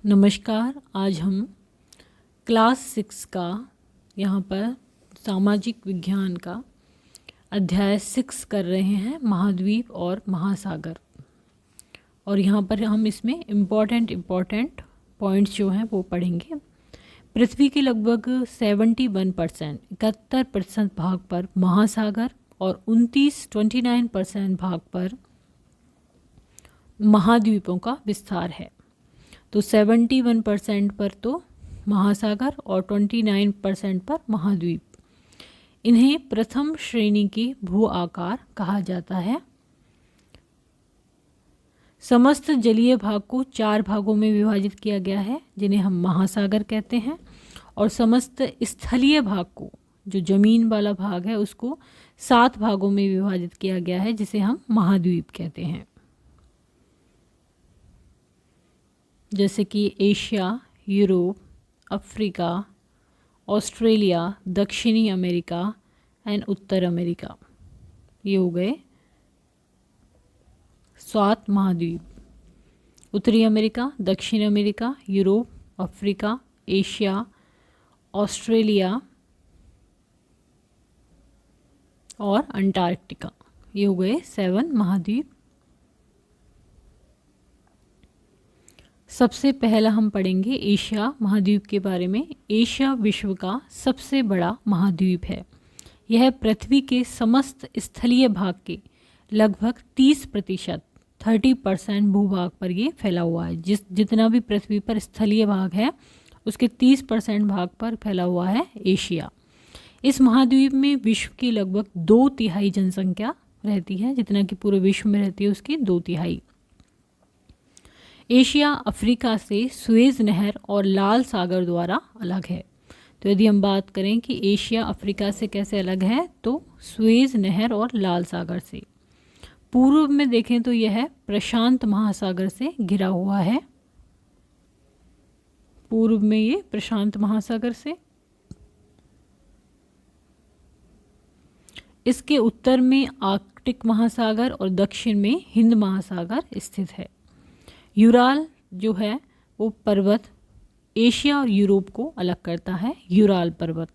नमस्कार। आज हम क्लास 6 का यहाँ पर सामाजिक विज्ञान का अध्याय 6 कर रहे हैं, महाद्वीप और महासागर। और यहाँ पर हम इसमें इम्पॉर्टेंट पॉइंट्स जो हैं वो पढ़ेंगे। पृथ्वी के लगभग 71% भाग पर महासागर और 29% भाग पर महाद्वीपों का विस्तार है। तो 71% पर तो महासागर और 29% पर महाद्वीप। इन्हें प्रथम श्रेणी के भू आकार कहा जाता है। समस्त जलीय भाग को 4 भागों में विभाजित किया गया है, जिन्हें हम महासागर कहते हैं। और समस्त स्थलीय भाग को, जो जमीन वाला भाग है, उसको 7 भागों में विभाजित किया गया है, जिसे हम महाद्वीप कहते हैं। जैसे कि एशिया, यूरोप, अफ्रीका, ऑस्ट्रेलिया, दक्षिणी अमेरिका एंड उत्तर अमेरिका। ये हो गए 7 महाद्वीप। उत्तरी अमेरिका, दक्षिण America, Europe, Africa, Asia, Australia और अंटार्कटिका। ये हो गए 7 महाद्वीप। सबसे पहला हम पढ़ेंगे एशिया महाद्वीप के बारे में। एशिया विश्व का सबसे बड़ा महाद्वीप है। यह पृथ्वी के समस्त स्थलीय भाग के लगभग 30% भूभाग पर ये फैला हुआ है। जितना भी पृथ्वी पर स्थलीय भाग है, उसके 30% भाग पर फैला हुआ है एशिया। इस महाद्वीप में विश्व की लगभग 2/3 जनसंख्या रहती है। जितना कि पूरे विश्व में रहती है, उसकी 2/3। एशिया अफ्रीका से सुएज नहर और लाल सागर द्वारा अलग है। तो यदि हम बात करें कि एशिया अफ्रीका से कैसे अलग है, तो सुएज नहर और लाल सागर से। पूर्व में देखें तो यह प्रशांत महासागर से घिरा हुआ है। पूर्व में ये प्रशांत महासागर से। इसके उत्तर में आर्कटिक महासागर और दक्षिण में हिंद महासागर स्थित है। यूराल जो है वो पर्वत एशिया और यूरोप को अलग करता है। यूराल पर्वत।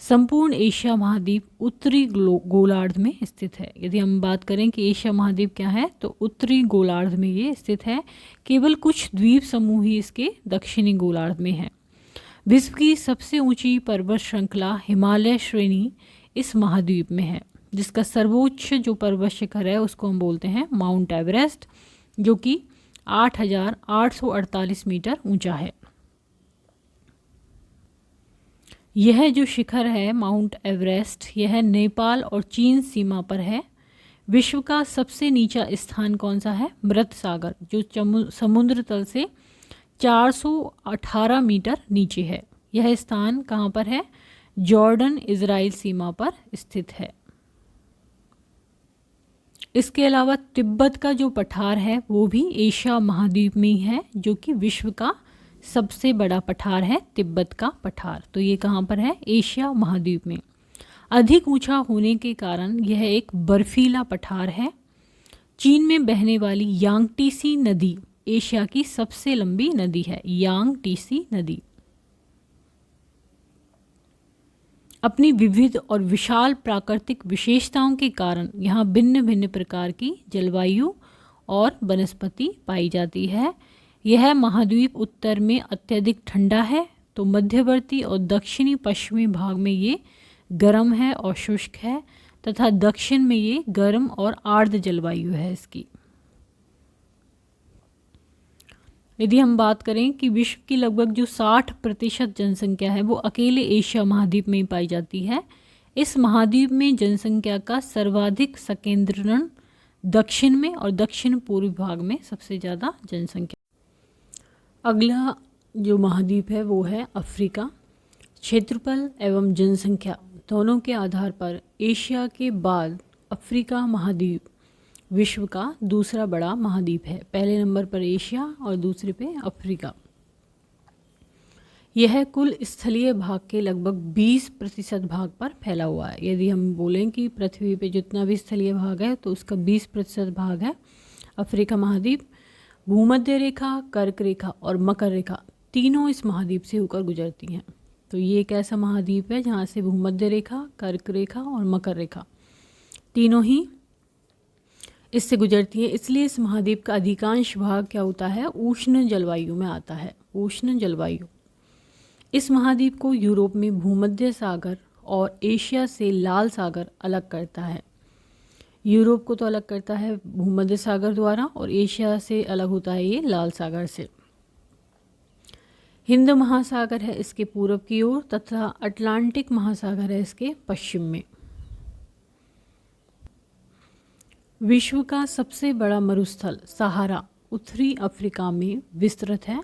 संपूर्ण एशिया महाद्वीप उत्तरी गोलार्ध में स्थित है। यदि हम बात करें कि एशिया महाद्वीप क्या है, तो उत्तरी गोलार्ध में ये स्थित है। केवल कुछ द्वीप समूह ही इसके दक्षिणी गोलार्ध में है। विश्व की सबसे ऊंची पर्वत श्रृंखला हिमालय श्रेणी इस महाद्वीप में है, जिसका सर्वोच्च जो पर्वत शिखर है उसको हम बोलते हैं माउंट एवरेस्ट, जो कि 8,848 मीटर ऊंचा है। यह जो शिखर है माउंट एवरेस्ट, यह नेपाल और चीन सीमा पर है। विश्व का सबसे नीचा स्थान कौन सा है? मृत सागर, जो समुद्र तल से 418 मीटर नीचे है। यह स्थान कहाँ पर है? जॉर्डन इजराइल सीमा पर स्थित है। इसके अलावा तिब्बत का जो पठार है वो भी एशिया महाद्वीप में ही है, जो कि विश्व का सबसे बड़ा पठार है तिब्बत का पठार। तो ये कहाँ पर है? एशिया महाद्वीप में। अधिक ऊंचा होने के कारण यह एक बर्फीला पठार है। चीन में बहने वाली यांगटीसी नदी एशिया की सबसे लंबी नदी है। यांगटीसी नदी अपनी विविध और विशाल प्राकृतिक विशेषताओं के कारण यहाँ भिन्न भिन्न प्रकार की जलवायु और वनस्पति पाई जाती है। यह महाद्वीप उत्तर में अत्यधिक ठंडा है, तो मध्यवर्ती और दक्षिणी पश्चिमी भाग में ये गर्म है और शुष्क है, तथा दक्षिण में ये गर्म और आर्द्र जलवायु है इसकी। यदि हम बात करें कि विश्व की लगभग जो 60% जनसंख्या है वो अकेले एशिया महाद्वीप में ही पाई जाती है। इस महाद्वीप में जनसंख्या का सर्वाधिक संकेंद्रण दक्षिण में और दक्षिण पूर्वी भाग में सबसे ज़्यादा जनसंख्या। अगला जो महाद्वीप है वो है अफ्रीका। क्षेत्रफल एवं जनसंख्या दोनों के आधार पर एशिया के बाद अफ्रीका महाद्वीप विश्व का दूसरा बड़ा महाद्वीप है। पहले नंबर पर एशिया और दूसरे पे अफ्रीका। यह कुल स्थलीय भाग के लगभग 20% भाग पर फैला हुआ है। यदि हम बोलें कि पृथ्वी पे जितना भी स्थलीय भाग है तो उसका 20% भाग है अफ्रीका महाद्वीप। भूमध्य रेखा, कर्क रेखा और मकर रेखा तीनों इस महाद्वीप से होकर गुजरती हैं। तो ये एक ऐसा महाद्वीप है जहाँ से भूमध्य रेखा, कर्क रेखा और मकर रेखा तीनों ही इससे गुजरती है। इसलिए इस महाद्वीप का अधिकांश भाग क्या होता है, उष्ण जलवायु में आता है, उष्ण जलवायु। इस महाद्वीप को यूरोप में भूमध्य सागर और एशिया से लाल सागर अलग करता है। यूरोप को तो अलग करता है भूमध्य सागर द्वारा और एशिया से अलग होता है ये लाल सागर से। हिंद महासागर है इसके पूर्व की ओर तथा अटलांटिक महासागर है इसके पश्चिम में। विश्व का सबसे बड़ा मरुस्थल सहारा उत्तरी अफ्रीका में विस्तृत है।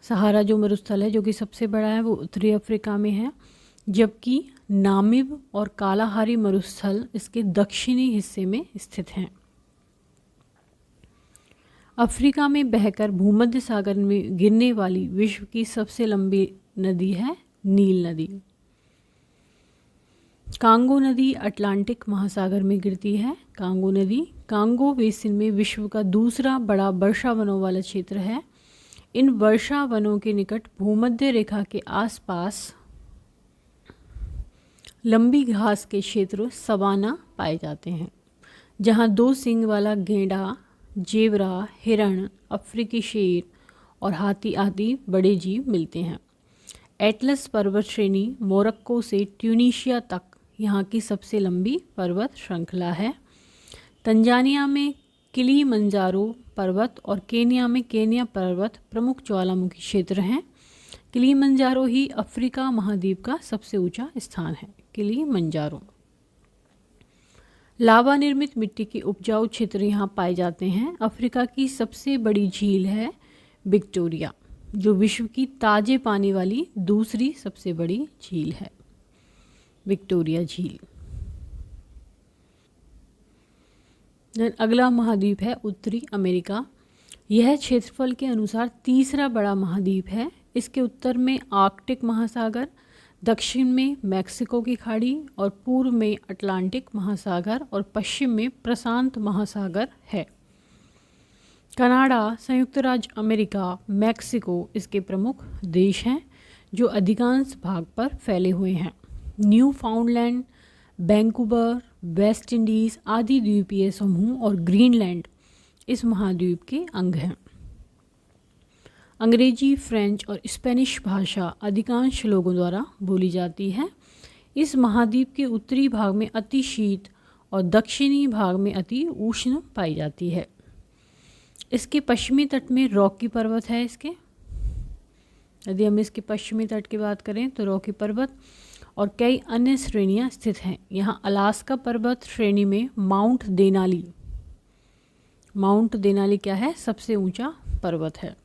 सहारा जो मरुस्थल है जो कि सबसे बड़ा है वो उत्तरी अफ्रीका में है, जबकि नामिब और कालाहारी मरुस्थल इसके दक्षिणी हिस्से में स्थित हैं। अफ्रीका में बहकर भूमध्य सागर में गिरने वाली विश्व की सबसे लंबी नदी है नील नदी। कांगो नदी अटलांटिक महासागर में गिरती है। कांगो नदी कांगो बेसिन में विश्व का दूसरा बड़ा वर्षा वनों वाला क्षेत्र है। इन वर्षा वनों के निकट भूमध्य रेखा के आसपास लंबी घास के क्षेत्र सवाना पाए जाते हैं, जहां 2 सींग वाला गेंडा, जेबरा, हिरण, अफ्रीकी शेर और हाथी आदि बड़े जीव मिलते हैं। एटलस पर्वत श्रेणी मोरक्को से ट्यूनीशिया तक यहाँ की सबसे लंबी पर्वत श्रृंखला है। तंजानिया में किलिमंजारो पर्वत और केनिया में केनिया पर्वत प्रमुख ज्वालामुखी क्षेत्र हैं। किलिमंजारो ही अफ्रीका महाद्वीप का सबसे ऊंचा स्थान है। किलिमंजारो लावा निर्मित मिट्टी के उपजाऊ क्षेत्र यहाँ पाए जाते हैं। अफ्रीका की सबसे बड़ी झील है विक्टोरिया, जो विश्व की ताजे पानी वाली दूसरी सबसे बड़ी झील है, विक्टोरिया झील। अगला महाद्वीप है उत्तरी अमेरिका। यह क्षेत्रफल के अनुसार तीसरा बड़ा महाद्वीप है। इसके उत्तर में आर्कटिक महासागर, दक्षिण में मैक्सिको की खाड़ी और पूर्व में अटलांटिक महासागर और पश्चिम में प्रशांत महासागर है। कनाडा, संयुक्त राज्य अमेरिका, मैक्सिको इसके प्रमुख देश हैं जो अधिकांश भाग पर फैले हुए हैं। न्यू फाउंडलैंड, वैंकूवर, वेस्ट इंडीज़ आदि द्वीपीय समूह और ग्रीनलैंड इस महाद्वीप के अंग हैं। अंग्रेजी, फ्रेंच और स्पेनिश भाषा अधिकांश लोगों द्वारा बोली जाती है। इस महाद्वीप के उत्तरी भाग में अति शीत और दक्षिणी भाग में अति उष्ण पाई जाती है। इसके पश्चिमी तट में रॉकी पर्वत है। यदि हम इसके पश्चिमी तट की बात करें तो रॉकी पर्वत और कई अन्य श्रेणियां स्थित हैं। यहाँ अलास्का पर्वत श्रेणी में माउंट देनाली क्या है, सबसे ऊंचा पर्वत है।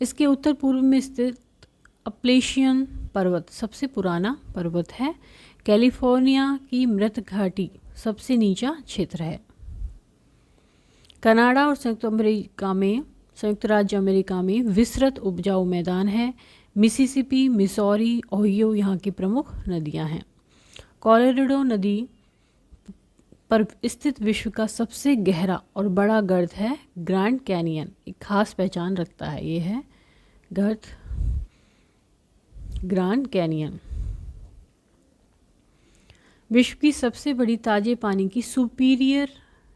इसके उत्तर पूर्व में स्थित अपलेशियन पर्वत सबसे पुराना पर्वत है। कैलिफोर्निया की मृत घाटी सबसे नीचा क्षेत्र है। कनाडा और संयुक्त राज्य अमेरिका में विस्तृत उपजाऊ मैदान है। मिसिसिपी, मिसौरी, ओहियो यहाँ की प्रमुख नदियाँ हैं। कोलोराडो नदी पर स्थित विश्व का सबसे गहरा और बड़ा गर्त है ग्रैंड कैनियन। एक खास पहचान रखता है, ये है गर्त ग्रैंड कैनियन। विश्व की सबसे बड़ी ताजे पानी की सुपीरियर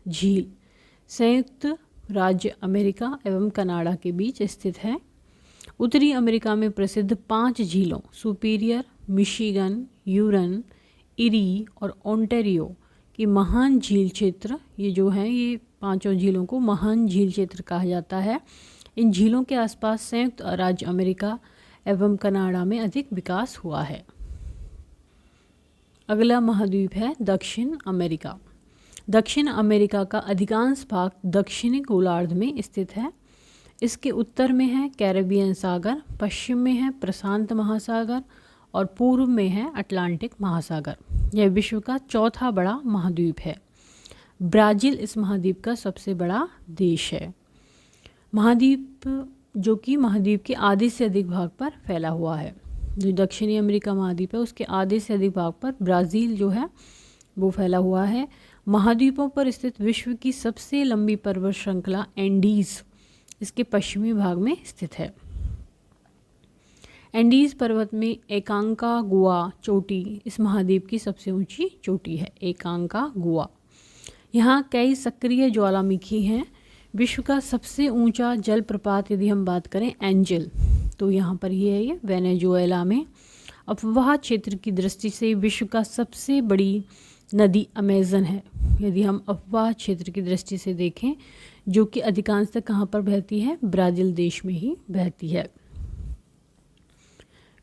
झील संयुक्त राज्य अमेरिका एवं कनाडा के बीच स्थित है। उत्तरी अमेरिका में प्रसिद्ध 5 झीलों सुपीरियर, मिशिगन, यूरन, इरी और ओंटारियो की महान झील क्षेत्र, ये जो हैं ये 5 झीलों को महान झील क्षेत्र कहा जाता है। इन झीलों के आसपास संयुक्त राज्य अमेरिका एवं कनाडा में अधिक विकास हुआ है। अगला महाद्वीप है दक्षिण अमेरिका। दक्षिण अमेरिका का अधिकांश भाग दक्षिणी गोलार्ध में स्थित है। इसके उत्तर में है कैरेबियन सागर, पश्चिम में है प्रशांत महासागर और पूर्व में है अटलांटिक महासागर। यह विश्व का चौथा बड़ा महाद्वीप है। ब्राज़ील इस महाद्वीप का सबसे बड़ा देश है। महाद्वीप जो कि महाद्वीप के आधे से अधिक भाग पर फैला हुआ है। जो दक्षिणी अमेरिका महाद्वीप है उसके आधे से अधिक भाग पर ब्राज़ील जो है वो फैला हुआ है। महाद्वीपों पर स्थित विश्व की सबसे लंबी पर्वत श्रृंखला एंडीज इसके पश्चिमी भाग में स्थित है। एंडीज पर्वत में एकांकागुआ चोटी इस महाद्वीप की सबसे ऊंची चोटी है। एकांकागुआ, यहाँ कई सक्रिय ज्वालामुखी हैं। विश्व का सबसे ऊंचा जलप्रपात यदि हम बात करें एंजल, तो यहाँ पर ही है, ये वेनेजुएला में। अफवाह क्षेत्र की दृष्टि से विश्व का सबसे बड़ी नदी अमेज़न है, यदि हम अफवाह क्षेत्र की दृष्टि से देखें, जो कि अधिकांशतः कहाँ पर बहती है, ब्राज़ील देश में ही बहती है।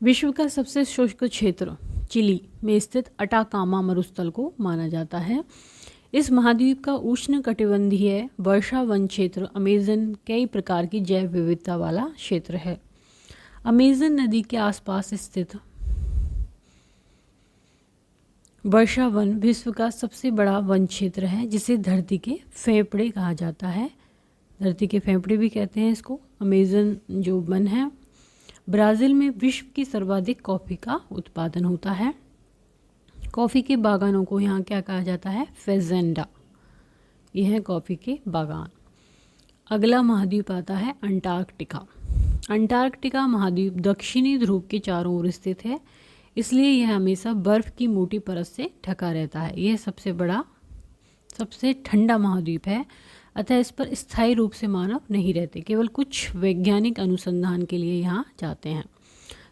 विश्व का सबसे शुष्क क्षेत्र चिली में स्थित अटाकामा मरुस्थल को माना जाता है। इस महाद्वीप का उष्णकटिबंधीय वर्षा वन क्षेत्र अमेज़न कई प्रकार की जैव विविधता वाला क्षेत्र है। अमेज़न नदी के आसपास स्थित वर्षा वन विश्व का सबसे बड़ा वन क्षेत्र है, जिसे धरती के फेफड़े कहा जाता है। धरती के फेफड़े भी कहते हैं इसको। अमेज़न जो वन है, ब्राज़ील में विश्व की सर्वाधिक कॉफ़ी का उत्पादन होता है। कॉफ़ी के बागानों को यहाँ क्या कहा जाता है, फेजेंडा। यह है कॉफ़ी के बागान। अगला महाद्वीप आता है अंटार्कटिका। अंटार्कटिका महाद्वीप दक्षिणी ध्रुव के चारों ओर स्थित है, इसलिए यह हमेशा बर्फ़ की मोटी परत से ढका रहता है। यह सबसे बड़ा, सबसे ठंडा महाद्वीप है, अतः इस पर स्थायी रूप से मानव नहीं रहते, केवल कुछ वैज्ञानिक अनुसंधान के लिए यहाँ जाते हैं।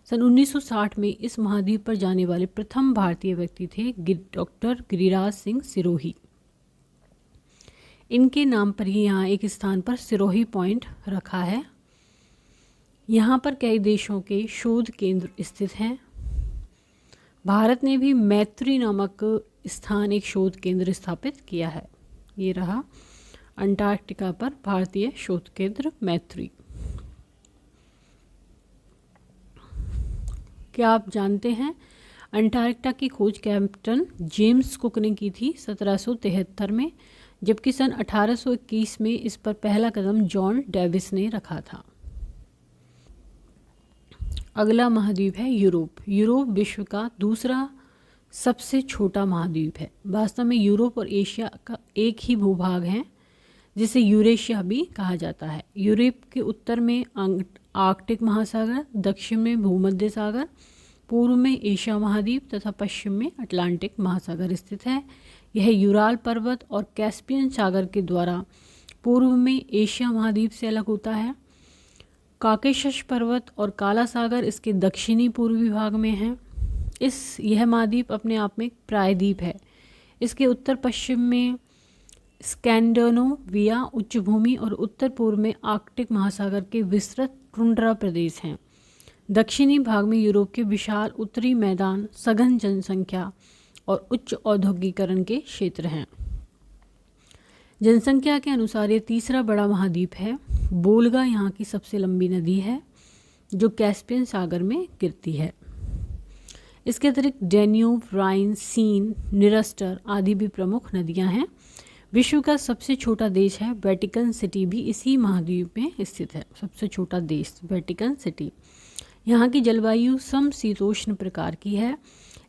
सन 1960 में इस महाद्वीप पर जाने वाले प्रथम भारतीय व्यक्ति थे डॉक्टर गिरिराज सिंह सिरोही। इनके नाम पर ही यहाँ एक स्थान पर सिरोही पॉइंट रखा है। यहाँ पर कई देशों के शोध केंद्र स्थित हैं। भारत ने भी मैत्री नामक स्थान एक शोध केंद्र स्थापित किया है। ये रहा अंटार्कटिका पर भारतीय शोध केंद्र मैत्री। क्या आप जानते हैं अंटार्कटिका की खोज कैप्टन जेम्स कुक ने की थी 1773 में, जबकि सन 1821 में इस पर पहला कदम जॉन डेविस ने रखा था। अगला महाद्वीप है यूरोप। यूरोप विश्व का दूसरा सबसे छोटा महाद्वीप है। वास्तव में यूरोप और एशिया का एक ही भूभाग है, जिसे यूरेशिया भी कहा जाता है। यूरोप के उत्तर में आर्कटिक महासागर, दक्षिण में भूमध्य सागर, पूर्व में एशिया महाद्वीप तथा पश्चिम में अटलांटिक महासागर स्थित है। यह यूराल पर्वत और कैस्पियन सागर के द्वारा पूर्व में एशिया महाद्वीप से अलग होता है। काकेशस पर्वत और काला सागर इसके दक्षिणी पूर्वी भाग में है। यह महाद्वीप अपने आप में एक प्रायद्वीप है। इसके उत्तर पश्चिम में स्कैंडिनेविया उच्चभूमि और उत्तर पूर्व में आर्कटिक महासागर के विस्तृत टुंड्रा प्रदेश हैं। दक्षिणी भाग में यूरोप के विशाल उत्तरी मैदान, सघन जनसंख्या और उच्च औद्योगिकरण के क्षेत्र हैं। जनसंख्या के अनुसार ये तीसरा बड़ा महाद्वीप है। बोल्गा यहाँ की सबसे लंबी नदी है, जो कैस्पियन सागर में गिरती है। इसके अतिरिक्त डैन्यूब, राइन, सीन, निरस्टर आदि भी प्रमुख नदियाँ हैं। विश्व का सबसे छोटा देश है वेटिकन सिटी, भी इसी महाद्वीप में स्थित है। सबसे छोटा देश वेटिकन सिटी। यहाँ की जलवायु समशीतोष्ण प्रकार की है।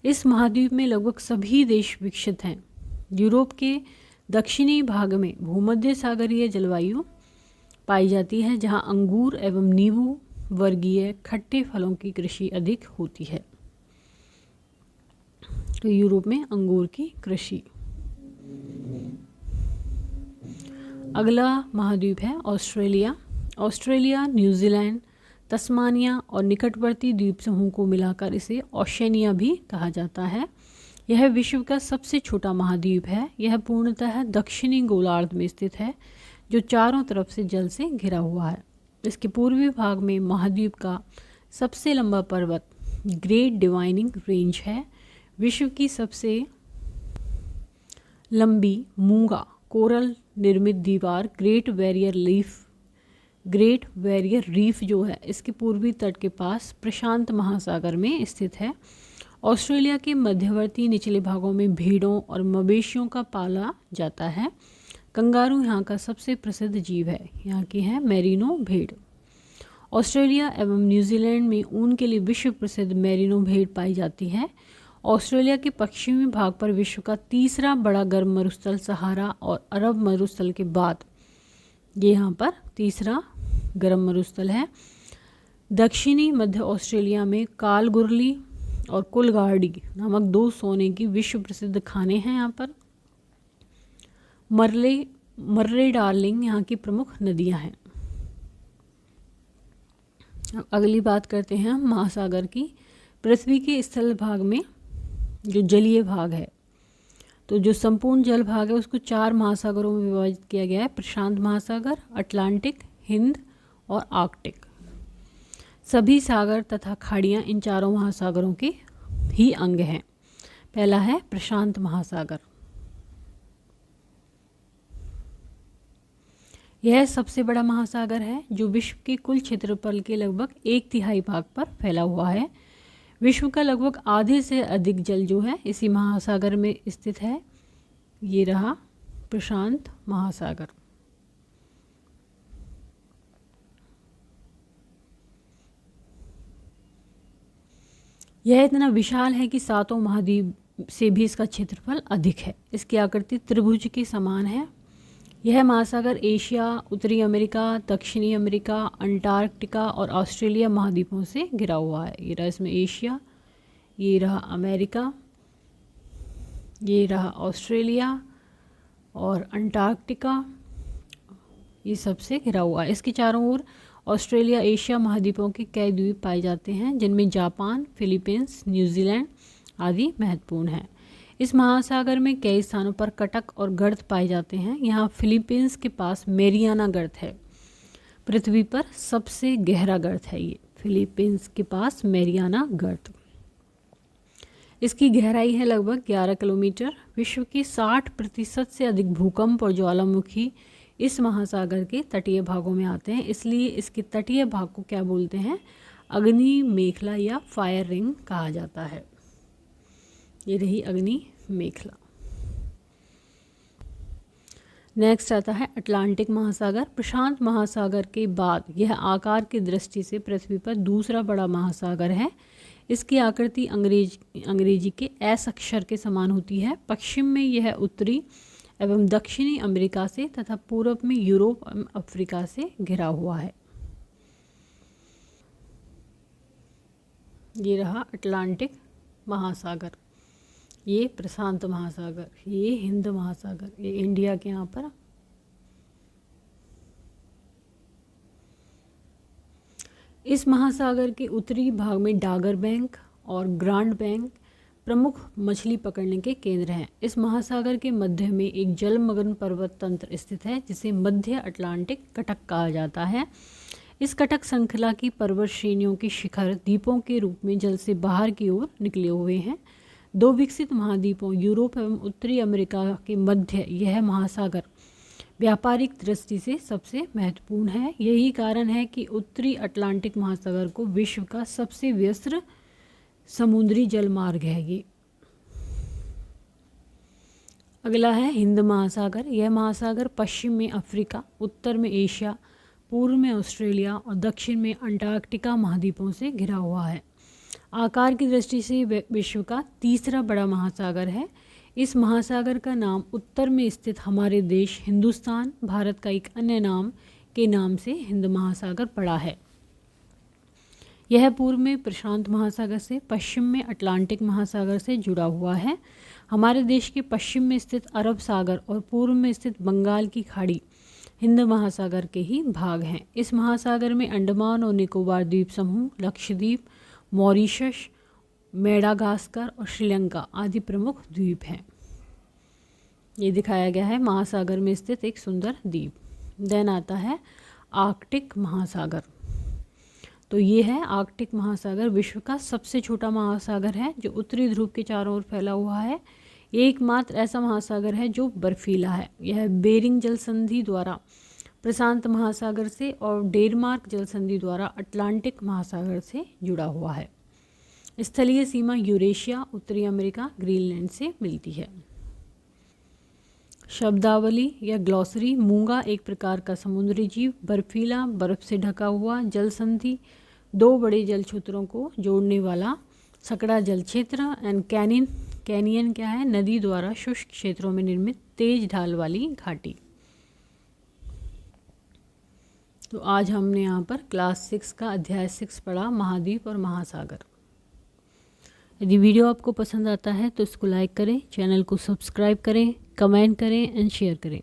इस महाद्वीप में लगभग सभी देश विकसित हैं। यूरोप के दक्षिणी भाग में भूमध्य सागरीय जलवायु पाई जाती है, जहाँ अंगूर एवं नींबू वर्गीय खट्टे फलों की कृषि अधिक होती है। तो यूरोप में अंगूर की कृषि। अगला महाद्वीप है ऑस्ट्रेलिया। ऑस्ट्रेलिया, न्यूजीलैंड, तस्मानिया और निकटवर्ती द्वीप समूह को मिलाकर इसे ओशनिया भी कहा जाता है। यह विश्व का सबसे छोटा महाद्वीप है। यह पूर्णतः दक्षिणी गोलार्ध में स्थित है, जो चारों तरफ से जल से घिरा हुआ है। इसके पूर्वी भाग में महाद्वीप का सबसे लंबा पर्वत ग्रेट डिवाइनिंग रेंज है। विश्व की सबसे लंबी मूंगा कोरल निर्मित दीवार ग्रेट बैरियर रीफ जो है, इसके पूर्वी तट के पास प्रशांत महासागर में स्थित है। ऑस्ट्रेलिया के मध्यवर्ती निचले भागों में भेड़ों और मवेशियों का पाला जाता है। कंगारू यहाँ का सबसे प्रसिद्ध जीव है। यहाँ की है मेरिनो भेड़। ऑस्ट्रेलिया एवं न्यूजीलैंड में ऊन के लिए विश्व प्रसिद्ध मेरिनो भेड़ पाई जाती है। ऑस्ट्रेलिया के पश्चिमी भाग पर विश्व का तीसरा बड़ा गर्म मरुस्थल सहारा और अरब मरुस्थल के बाद ये यहाँ पर तीसरा गर्म मरुस्थल है। दक्षिणी मध्य ऑस्ट्रेलिया में कालगुरली और कुलगाड़ी नामक 2 सोने की विश्व प्रसिद्ध खाने हैं। यहाँ पर मर्रे डार्लिंग यहाँ की प्रमुख नदियाँ हैं। अब अगली बात करते हैं हम महासागर की। पृथ्वी के स्थल भाग में जो जलीय भाग है, तो जो संपूर्ण जल भाग है उसको 4 महासागरों में विभाजित किया गया है। प्रशांत महासागर, अटलांटिक, हिंद और आर्कटिक। सभी सागर तथा खाड़ियाँ इन चारों महासागरों के ही अंग हैं। पहला है प्रशांत महासागर। यह सबसे बड़ा महासागर है जो विश्व के कुल क्षेत्रफल के लगभग 1/3 भाग पर फैला हुआ है। विश्व का लगभग आधे से अधिक जल जो है इसी महासागर में स्थित है। ये रहा प्रशांत महासागर। यह इतना विशाल है कि 7 महाद्वीप से भी इसका क्षेत्रफल अधिक है। इसकी आकृति त्रिभुज के समान है। यह महासागर एशिया, उत्तरी अमेरिका, दक्षिणी अमेरिका, अंटार्कटिका और ऑस्ट्रेलिया महाद्वीपों से घिरा हुआ है। ये रहा इसमें एशिया, ये रहा अमेरिका, ये रहा ऑस्ट्रेलिया और अंटार्कटिका, ये सबसे घिरा हुआ है। इसके चारों ओर ऑस्ट्रेलिया एशिया महाद्वीपों के कई द्वीप पाए जाते हैं जिनमें जापान, फिलीपींस, न्यूजीलैंड आदि महत्वपूर्ण हैं। इस महासागर में कई स्थानों पर कटक और गर्त पाए जाते हैं। यहाँ फिलीपींस के पास मेरियाना गर्त है। पृथ्वी पर सबसे गहरा गर्त है ये फिलीपींस के पास मेरियाना गर्त। इसकी गहराई है लगभग 11 किलोमीटर। विश्व के 60% से अधिक भूकंप और ज्वालामुखी इस महासागर के तटीय भागों में आते हैं। इसलिए इसके तटीय भाग को क्या बोलते हैं? अग्नि मेखला या फायर रिंग कहा जाता है। ये रही अग्नि मेखला। नेक्स्ट आता है अटलांटिक महासागर। प्रशांत महासागर के बाद यह आकार की दृष्टि से पृथ्वी पर दूसरा बड़ा महासागर है। इसकी आकृति अंग्रेजी के एस अक्षर के समान होती है। पश्चिम में यह उत्तरी एवं दक्षिणी अमेरिका से तथा पूर्व में यूरोप एवं अफ्रीका से घिरा हुआ है। ये रहा अटलांटिक महासागर, ये प्रशांत महासागर, ये हिंद महासागर, ये इंडिया के यहाँ पर। इस महासागर के उत्तरी भाग में डागर बैंक और ग्रांड बैंक प्रमुख मछली पकड़ने के केंद्र हैं। इस महासागर के मध्य में एक जलमग्न पर्वत तंत्र स्थित है जिसे मध्य अटलांटिक कटक कहा जाता है। इस कटक श्रृंखला की पर्वत श्रेणियों के शिखर द्वीपों के रूप में जल से बाहर की ओर निकले हुए हैं। 2 विकसित महाद्वीपों यूरोप एवं उत्तरी अमेरिका के मध्य यह महासागर व्यापारिक दृष्टि से सबसे महत्वपूर्ण है। यही कारण है कि उत्तरी अटलांटिक महासागर को विश्व का सबसे व्यस्त समुद्री जलमार्ग है ये। अगला है हिंद महासागर। यह महासागर पश्चिम में अफ्रीका, उत्तर में एशिया, पूर्व में ऑस्ट्रेलिया और दक्षिण में अंटार्कटिका महाद्वीपों से घिरा हुआ है। आकार की दृष्टि से विश्व का तीसरा बड़ा महासागर है। इस महासागर का नाम उत्तर में स्थित हमारे देश हिंदुस्तान, भारत का एक अन्य नाम के नाम से हिंद महासागर पड़ा है। यह पूर्व में प्रशांत महासागर से, पश्चिम में अटलांटिक महासागर से जुड़ा हुआ है। हमारे देश के पश्चिम में स्थित अरब सागर और पूर्व में स्थित बंगाल की खाड़ी हिंद महासागर के ही भाग हैं। इस महासागर में अंडमान और निकोबार द्वीप समूह, लक्षद्वीप, मॉरिशस, मेडागास्कर और श्रीलंका आदि प्रमुख द्वीप हैं। ये दिखाया गया है महासागर में स्थित एक सुंदर द्वीप। देन आता है आर्कटिक महासागर। तो ये है आर्कटिक महासागर, विश्व का सबसे छोटा महासागर है जो उत्तरी ध्रुव के चारों ओर फैला हुआ है। ये एकमात्र ऐसा महासागर है जो बर्फीला है। यह बेरिंग जल संधि द्वारा प्रशांत महासागर से और डेनमार्क जल संधि द्वारा अटलांटिक महासागर से जुड़ा हुआ है। स्थलीय सीमा यूरेशिया, उत्तरी अमेरिका, ग्रीनलैंड से मिलती है। शब्दावली या ग्लॉसरी। मूंगा एक प्रकार का समुद्री जीव, बर्फीला, बर्फ से ढका हुआ, जल संधि, 2 बड़े जल क्षेत्रों को जोड़ने वाला सकड़ा जल क्षेत्र एंड कैनियन, कैनियन क्या है, नदी द्वारा शुष्क क्षेत्रों में निर्मित तेज ढाल वाली घाटी। तो आज हमने यहाँ पर क्लास 6 का अध्याय 6 पढ़ा, महाद्वीप और महासागर। यदि वीडियो आपको पसंद आता है तो इसको लाइक करें, चैनल को सब्सक्राइब करें, कमेंट करें एंड शेयर करें।